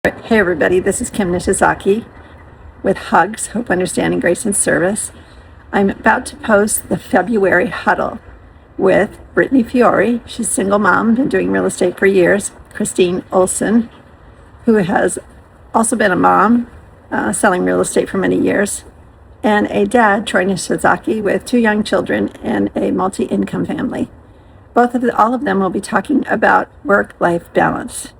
Hey everybody, this is Kim Nishizaki with Hugs, Hope, Understanding, Grace, and Service. I'm about to post the February huddle with Brittany Fiore. She's a single mom, been doing real estate for years. Christine Olson, who has also been a mom, selling real estate for many years. And a dad, Troy Nishizaki, with two young children and a multi-income family. All of them will be talking about work-life balance.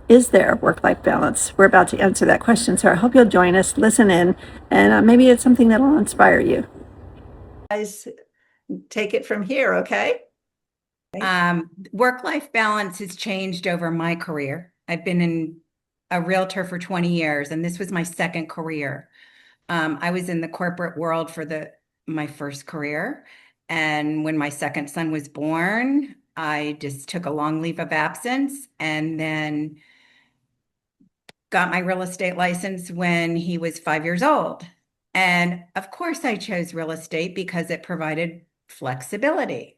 Is there work-life balance? We're about to answer that question, so I hope you'll join us, listen in, and maybe it's something that'll inspire you. Guys, take it from here, okay? Work-life balance has changed over my career. I've been a realtor for 20 years, and this was my second career. I was in the corporate world for my first career, and when my second son was born, I just took a long leave of absence and then got my real estate license when he was 5 years old. And of course, I chose real estate because it provided flexibility.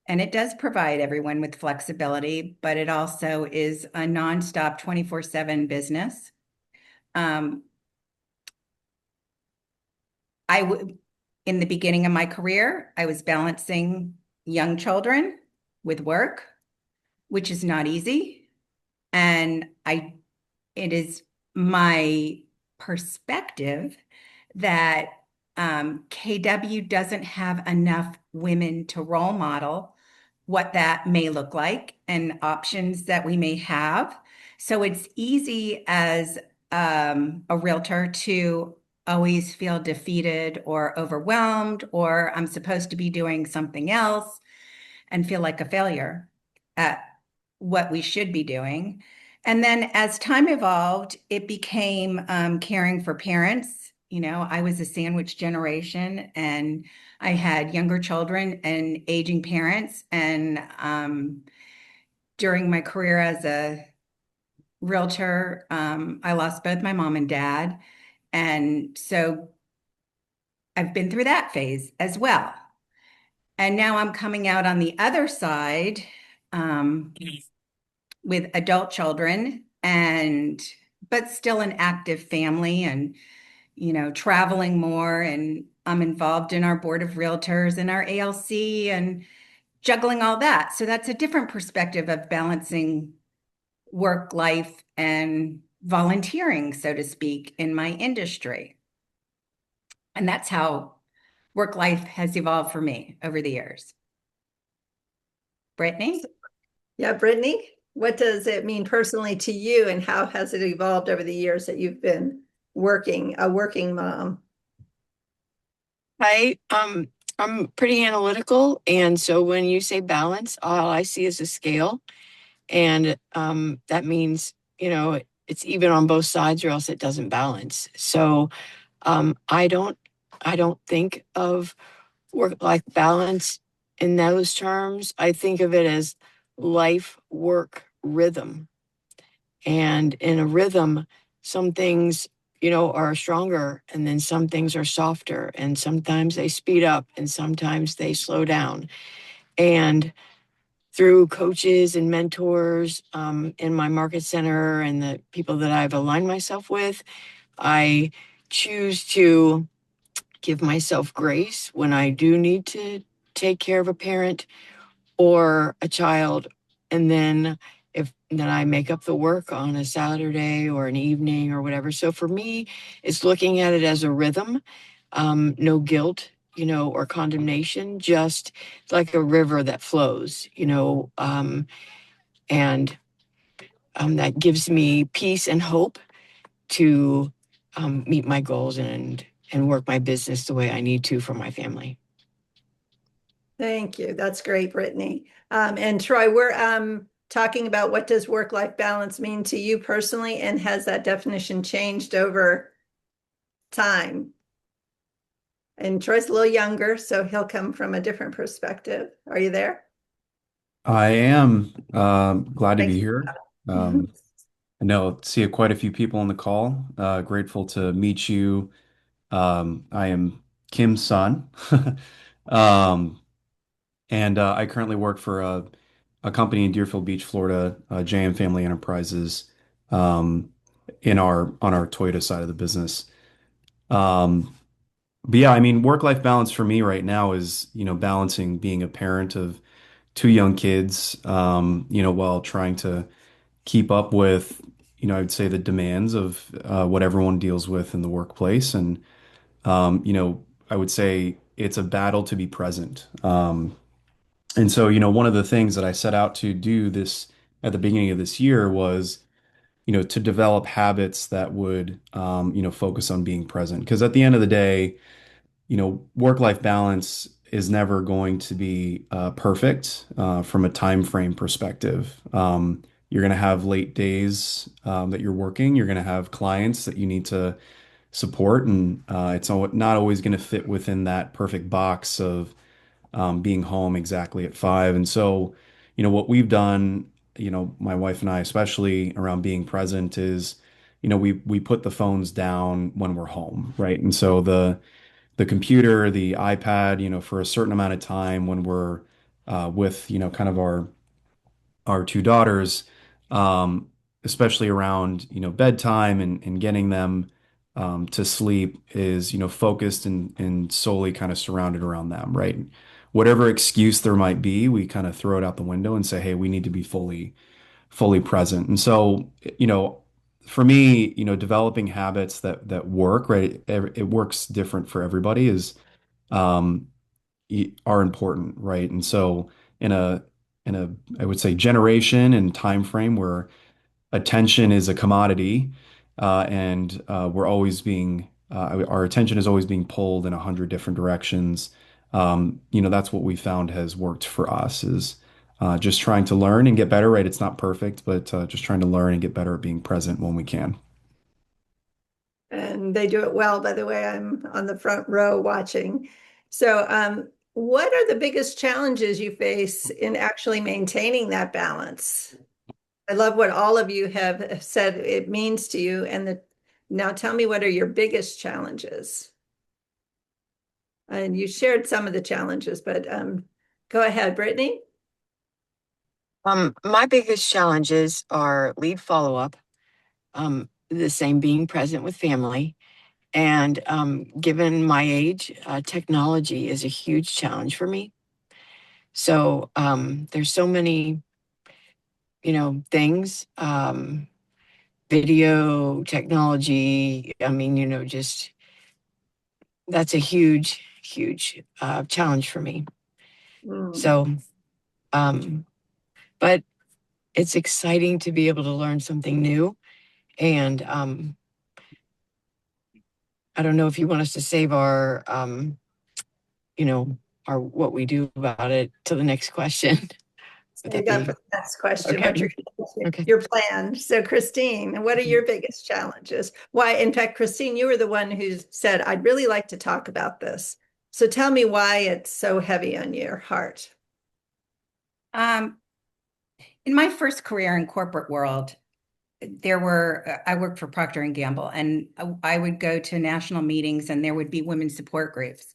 And it does provide everyone with flexibility, but it also is a nonstop 24/7 business. Um, in the beginning of my career, I was balancing young children with work, which is not easy. And it is my perspective that KW doesn't have enough women to role model what that may look like and options that we may have. So it's easy as a realtor to always feel defeated or overwhelmed, or I'm supposed to be doing something else and feel like a failure at what we should be doing. And then as time evolved, it became caring for parents. You know, I was a sandwich generation and I had younger children and aging parents. And during my career as a realtor, I lost both my mom and dad. And so I've been through that phase as well. And now I'm coming out on the other side with adult children and but still an active family and traveling more, and I'm involved in our board of realtors and our ALC and juggling all that. So that's a different perspective of balancing work life and volunteering, so to speak, in my industry. And that's how work life has evolved for me over the years. Brittany? Yeah, Brittany, what does it mean personally to you, and how has it evolved over the years that you've been a working mom? I'm pretty analytical, and so when you say balance, all I see is a scale, and that means it's even on both sides, or else it doesn't balance. So um, I don't I don't think of work-life balance in those terms. I think of it as life work rhythm, and in a rhythm, some things are stronger, and then some things are softer, and sometimes they speed up and sometimes they slow down. And through coaches and mentors in my market center and the people that I've aligned myself with, I choose to give myself grace when I do need to take care of a parent or a child. And then I make up the work on a Saturday or an evening or whatever. So for me, it's looking at it as a rhythm, no guilt, or condemnation, just like a river that flows, and that gives me peace and hope to meet my goals and work my business the way I need to for my family. Thank you. That's great, Brittany. And Troy, we're talking about what does work-life balance mean to you personally, and has that definition changed over time? And Troy's a little younger, so he'll come from a different perspective. Are you there? I am glad to Thanks. be here. I know see quite a few people on the call. Grateful to meet you. I am Kim's son, um, and I currently work for a company in Deerfield Beach, Florida, JM Family Enterprises. Um, in our on our Toyota side of the business. Um, but yeah, I mean, work-life balance for me right now is, balancing being a parent of two young kids, while trying to keep up with, I'd say the demands of what everyone deals with in the workplace. And, I would say it's a battle to be present. And so, one of the things that I set out to do this at the beginning of this year was, to develop habits that would, focus on being present. Because at the end of the day, work-life balance is never going to be perfect from a time frame perspective. You're going to have late days that you're working. You're going to have clients that you need to support, and not always going to fit within that perfect box of being home exactly at 5. And so, what we've done, my wife and I, especially around being present, is, we put the phones down when we're home, right? And so the computer, the iPad, for a certain amount of time when we're with, kind of our two daughters, um, especially around, bedtime and getting them to sleep is, focused and solely kind of surrounded around them, right? Whatever excuse there might be, we kind of throw it out the window and say, hey, we need to be fully present. And so, for me, developing habits that work, right? It works different for everybody um, are important, right? And so in a I would say generation and time frame where attention is a commodity, and we're always being our attention is always being pulled in 100 different directions. That's what we found has worked for us is just trying to learn and get better, right? It's not perfect, but just trying to learn and get better at being present when we can. And they do it well, by the way. I'm on the front row watching. So, what are the biggest challenges you face in actually maintaining that balance? I love what all of you have said it means to you. Now tell me, what are your biggest challenges? And you shared some of the challenges, but go ahead, Brittany. My biggest challenges are lead follow-up, the same being present with family. And given my age, technology is a huge challenge for me. So there's so many, things, video technology. I mean, just that's a huge, huge challenge for me. Mm. So, but it's exciting to be able to learn something new. And I don't know if you want us to save our, our what we do about it to the next question. Would Save that that be for the next question. okay? What Okay. your plan? So, Christine, what are your biggest challenges? Why, in fact, Christine, you were the one who said, I'd really like to talk about this. So tell me why it's so heavy on your heart. In my first career in corporate world, I worked for Procter and Gamble, and I would go to national meetings and there would be women support groups.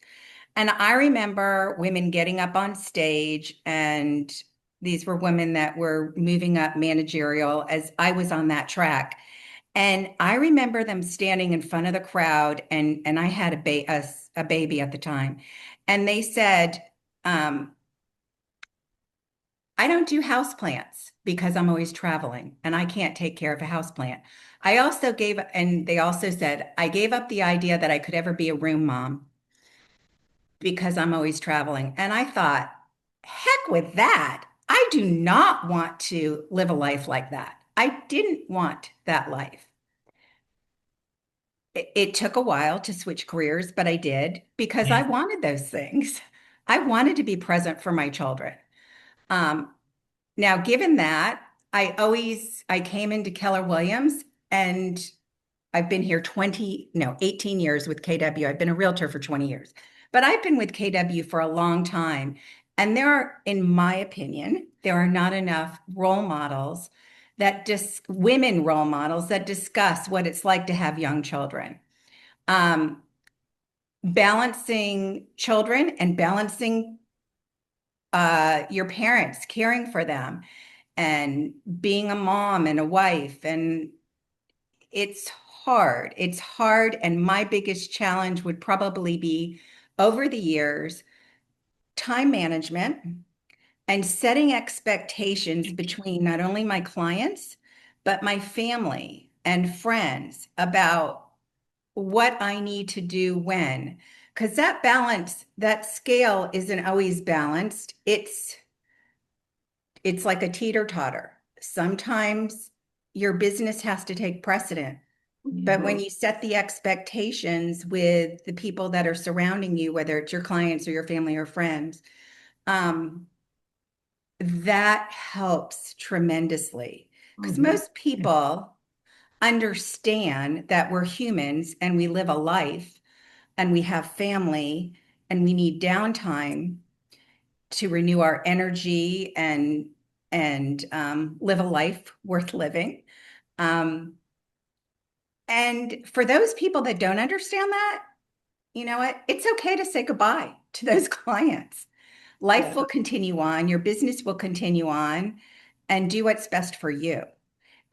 And I remember women getting up on stage, and these were women that were moving up managerial as I was on that track. And I remember them standing in front of the crowd, and I had a baby at the time. And they said, I don't do house plants because I'm always traveling and I can't take care of a house plant. And they also said, I gave up the idea that I could ever be a room mom because I'm always traveling. And I thought, heck with that. I do not want to live a life like that. I didn't want that life. It took a while to switch careers, but I did because I wanted those things. I wanted to be present for my children. Um, Now, given that, I came into Keller Williams, and I've been here 18 years with KW. I've been a realtor for 20 years, but I've been with KW for a long time. And in my opinion, there are not enough women role models that discuss what it's like to have young children. Um, Balancing children and balancing your parents, caring for them and being a mom and a wife. And it's hard. It's hard. And my biggest challenge would probably be over the years, time management and setting expectations between not only my clients, but my family and friends about what I need to do when. Because that balance, that scale isn't always balanced. It's like a teeter-totter. Sometimes your business has to take precedent. But when you set the expectations with the people that are surrounding you, whether it's your clients or your family or friends, um, that helps tremendously. Because most people understand that we're humans and we live a life and we have family and we need downtime to renew our energy and live a life worth living. Um, and for those people that don't understand that, you know what? It's okay to say goodbye to those clients. Life will continue on, your business will continue on, and do what's best for you.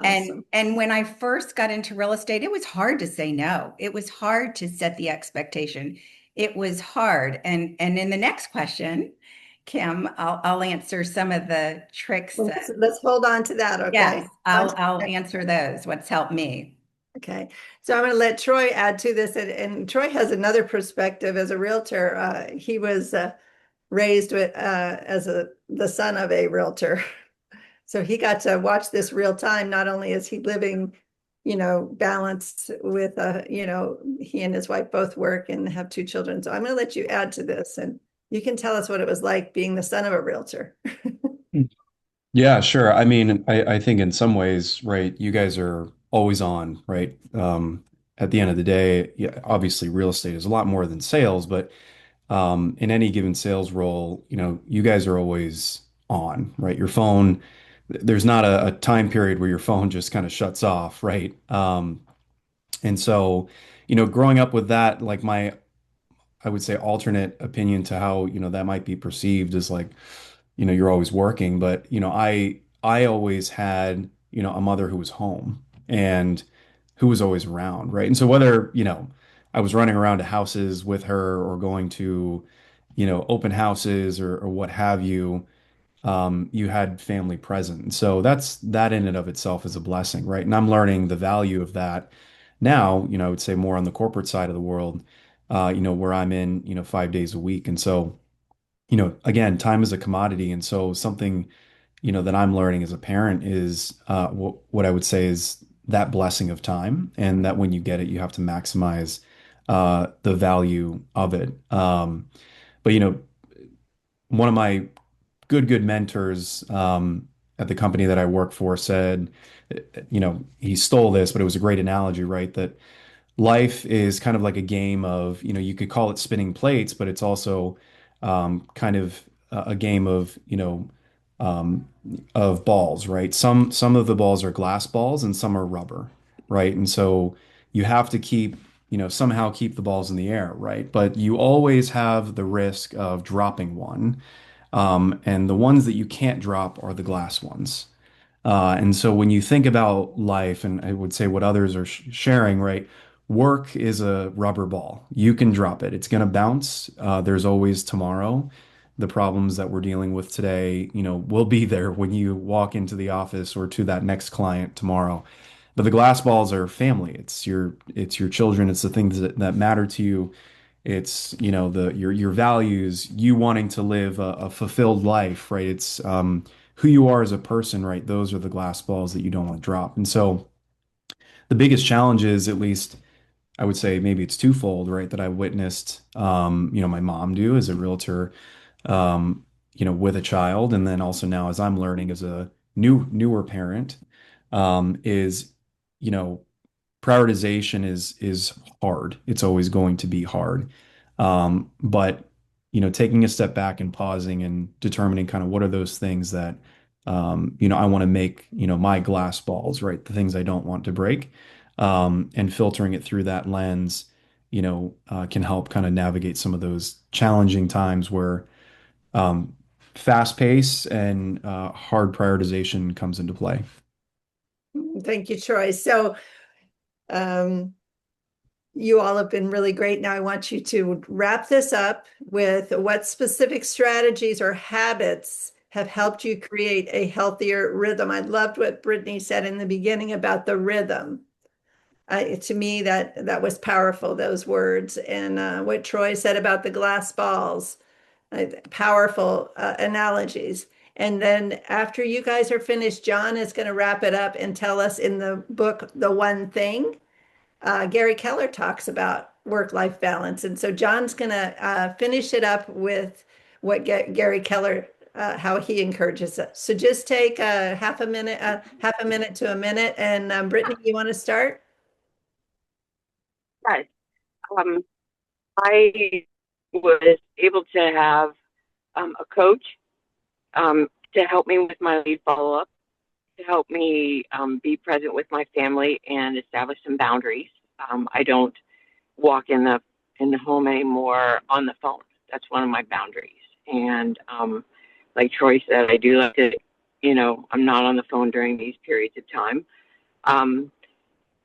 Awesome. And when I first got into real estate, it was hard to say no. It was hard to set the expectation. It was hard. And in the next question, Kim, I'll answer some of the tricks Well, that, let's hold on to that, okay? yes, I'll answer those. What's helped me. Okay, so I'm going to let Troy add to this, and Troy has another perspective as a realtor. He was raised with as the son of a realtor, so he got to watch this real time. Not only is he living, balanced with, he and his wife both work and have two children. So I'm going to let you add to this, and you can tell us what it was like being the son of a realtor. Yeah, sure. I mean, I think in some ways, right, you guys are always on, right? At the end of the day, yeah, obviously real estate is a lot more than sales, but in any given sales role, you guys are always on, right? Your phone, there's not a time period where your phone just kind of shuts off, right? And so, growing up with that, like I would say alternate opinion to how, that might be perceived as like, you're always working, but, I always had, a mother who was home and who was always around, right? And so whether, I was running around to houses with her or going to, open houses or what have you, you had family present. And so that in and of itself is a blessing, right? And I'm learning the value of that now, I would say more on the corporate side of the world, where I'm in, 5 days a week. And so, again, time is a commodity. And so something, that I'm learning as a parent is what I would say is that blessing of time, and that when you get it, you have to maximize the value of it. But, one of my good mentors at the company that I work for said, he stole this, but it was a great analogy, right? That life is kind of like a game of, you could call it spinning plates, but it's also kind of a game um, of balls, right? Some of the balls are glass balls and some are rubber, right? And so you have to somehow keep the balls in the air, right? But you always have the risk of dropping one. And the ones that you can't drop are the glass ones. And so when you think about life, and I would say what others are sharing, right? Work is a rubber ball. You can drop it. It's going to bounce. There's always tomorrow. The problems that we're dealing with today, will be there when you walk into the office or to that next client tomorrow. But the glass balls are family. It's your children. It's the things that matter to you. It's, your values, you wanting to live a fulfilled life, right? It's who you are as a person, right? Those are the glass balls that you don't want to drop. And so the biggest challenge is, at least I would say maybe it's twofold, right? That I witnessed, my mom do as a realtor, with a child, and then also now as I'm learning as a newer parent, is, you know, prioritization is hard. It's always going to be hard. But taking a step back and pausing and determining kind of what are those things that I want to make, my glass balls, right? The things I don't want to break. And filtering it through that lens, can help kind of navigate some of those challenging times where um, fast pace and hard prioritization comes into play. Thank you, Troy. So Um, you all have been really great. Now I want you to wrap this up with what specific strategies or habits have helped you create a healthier rhythm. I loved what Brittany said in the beginning about the rhythm. To me, that was powerful, those words. And what Troy said about the glass balls, powerful analogies. And then after you guys are finished, John is going to wrap it up and tell us in the book, The One Thing. Gary Keller talks about work-life balance. And so John's going to finish it up with what Gary Keller, how he encourages it. So just take half a minute to a minute. And Brittany, you want to start? Right. Um, I was able to have a coach to help me with my lead follow up, to help me be present with my family and establish some boundaries. I don't walk in the home anymore on the phone. That's one of my boundaries. And like Troy said, I do like to, I'm not on the phone during these periods of time. Um,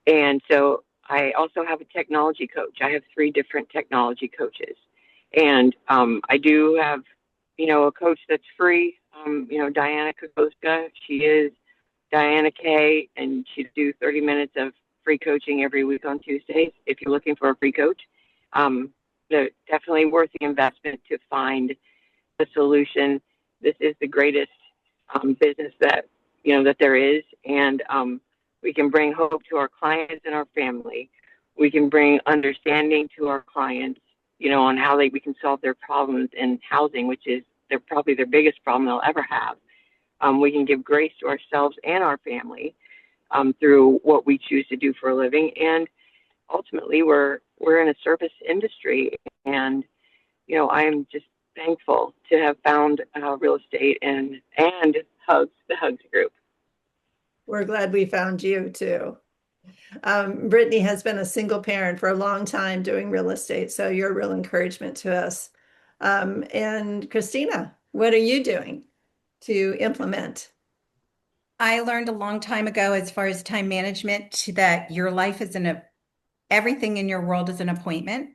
and so I also have a technology coach. I have 3 different technology coaches. And I do have, a coach that's free. Diana Kokoska, she is Diana K, and she do 30 minutes of free coaching every week on Tuesdays. If you're looking for a free coach, they're definitely worth the investment to find the solution. This is the greatest business that there is, and we can bring hope to our clients and our family. We can bring understanding to our clients, on how we can solve their problems in housing, which is probably their biggest problem they'll ever have. We can give grace to ourselves and our family through what we choose to do for a living, and ultimately, we're in a service industry, and I am just thankful to have found real estate and the Hugs Group. We're glad we found you too. Brittany has been a single parent for a long time doing real estate, so you're a real encouragement to us. And Christina, what are you doing to implement? I learned a long time ago, as far as time management, that your life is everything in your world is an appointment.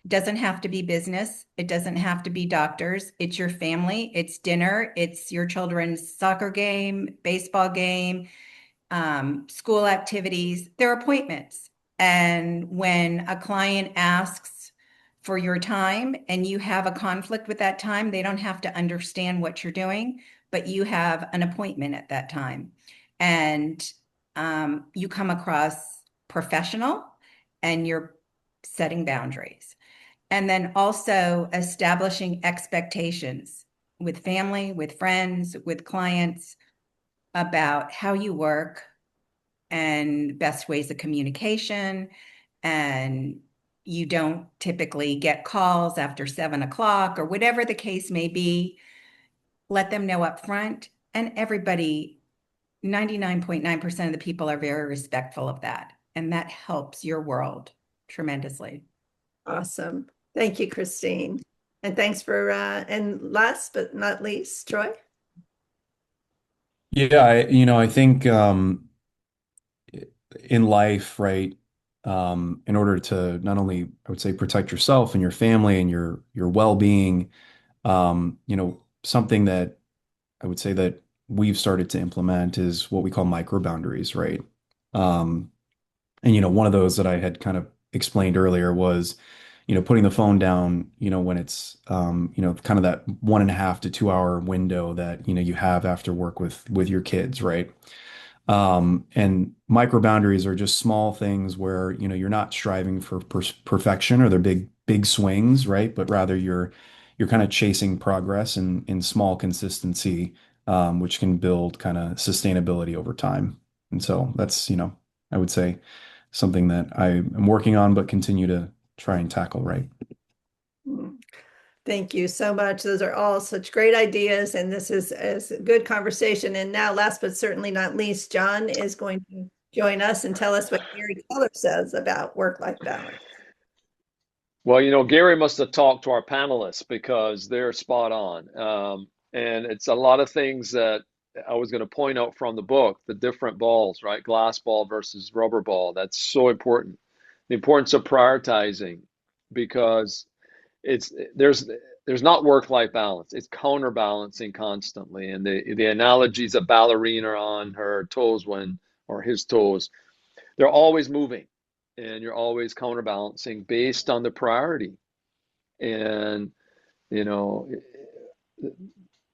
It doesn't have to be business. It doesn't have to be doctors. It's your family. It's dinner. It's your children's soccer game, baseball game, school activities. They're appointments. And when a client asks for your time and you have a conflict with that time, they don't have to understand what you're doing, but you have an appointment at that time. And you come across professional and you're setting boundaries. And then also establishing expectations with family, with friends, with clients about how you work and best ways of communication. And you don't typically get calls after 7 o'clock or whatever the case may be. Let them know up front. And everybody, 99.9% of the people are very respectful of that. And that helps your world tremendously. Awesome. Thank you, Christine. And thanks for, and last but not least, Troy. Yeah, I think in life, right, in order to not only, I would say, protect yourself and your family and your well-being, something that I would say that we've started to implement is what we call micro boundaries, right? Um, and one of those that I had kind of explained earlier was, putting the phone down, when it's, kind of that 1.5 to 2 hour window that, you have after work with your kids, right? And micro boundaries are just small things where, you're not striving for perfection or they're big swings, right? But rather you're kind of chasing progress in small consistency, which can build kind of sustainability over time. And so that's, I would say something that I am working on, but continue to try and tackle, right? Thank you so much. Those are all such great ideas, and this is a good conversation. And now, last but certainly not least, John is going to join us and tell us what Gary Keller says about work-life balance. Well, Gary must have talked to our panelists because they're spot on. And it's a lot of things that I was going to point out from the book the different balls, right? Glass ball versus rubber ball. That's so important. The importance of prioritizing, because it's there's not work-life balance. It's counterbalancing constantly. And the analogies of ballerina on her toes when or his toes, they're always moving, and you're always counterbalancing based on the priority. And you know,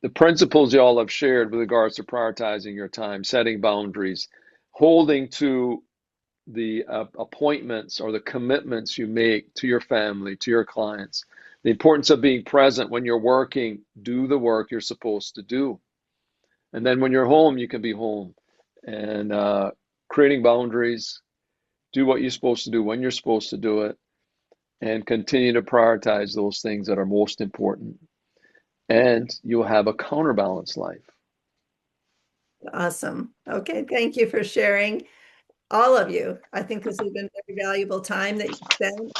the principles you all have shared with regards to prioritizing your time, setting boundaries, holding to the appointments or the commitments you make to your family, to your clients, the importance of being present when you're working, do the work you're supposed to do. And then when you're home, you can be home. And creating boundaries, do what you're supposed to do when you're supposed to do it, and continue to prioritize those things that are most important. And you'll have a counterbalanced life. Awesome. Okay, thank you for sharing, all of you. I think this has been very valuable time that you spent.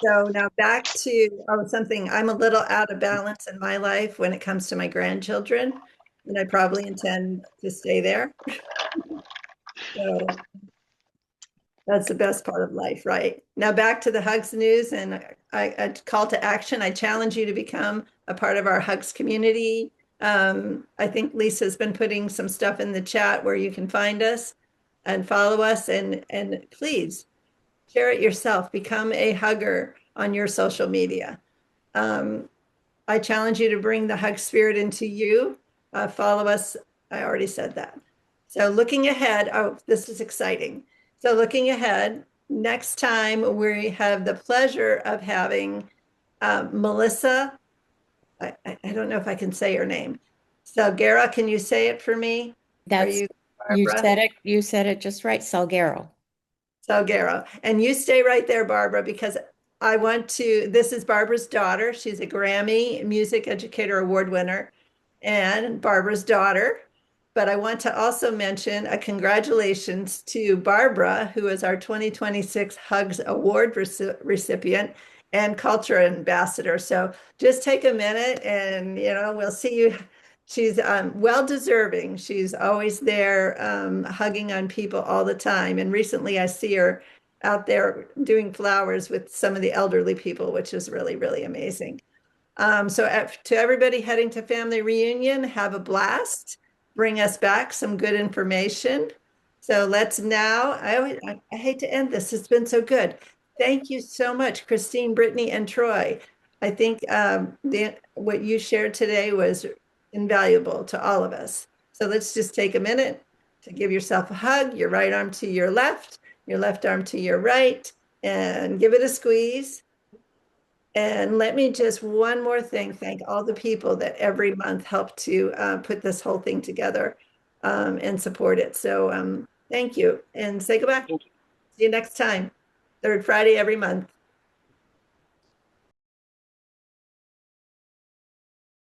So now back to something. I'm a little out of balance in my life when it comes to my grandchildren, and I probably intend to stay there. So that's the best part of life, right? Now back to the Hugs news and a call to action. I challenge you to become a part of our Hugs community. I think Lisa's been putting some stuff in the chat where you can find us and follow us, and please share it yourself. Become a hugger on your social media. I challenge you to bring the hug spirit into you. Follow us. I already said that. So looking ahead, oh, this is exciting. So looking ahead, next time we have the pleasure of having Melissa. I don't know if I can say her name. Salguero, can you say it for me? That's, you Barbara? You said it just right, Salguero. Salguero. And you stay right there, Barbara, because I want to, this is Barbara's daughter. She's a Grammy Music Educator Award winner and Barbara's daughter. But I want to also mention a congratulations to Barbara, who is our 2026 Hugs Award recipient and culture ambassador. So just take a minute and, we'll see you. She's well deserving. She's always there hugging on people all the time. And recently I see her out there doing flowers with some of the elderly people, which is really, really amazing. So to everybody heading to family reunion, have a blast. Bring us back some good information. So let's now, I hate to end this. It's been so good. Thank you so much, Christine, Brittany, and Troy. I think what you shared today was invaluable to all of us. So let's just take a minute to give yourself a hug, your right arm to your left arm to your right, and give it a squeeze. And let me just one more thing, thank all the people that every month help to put this whole thing together and support it. So thank you, and say goodbye. See you next time, third Friday every month.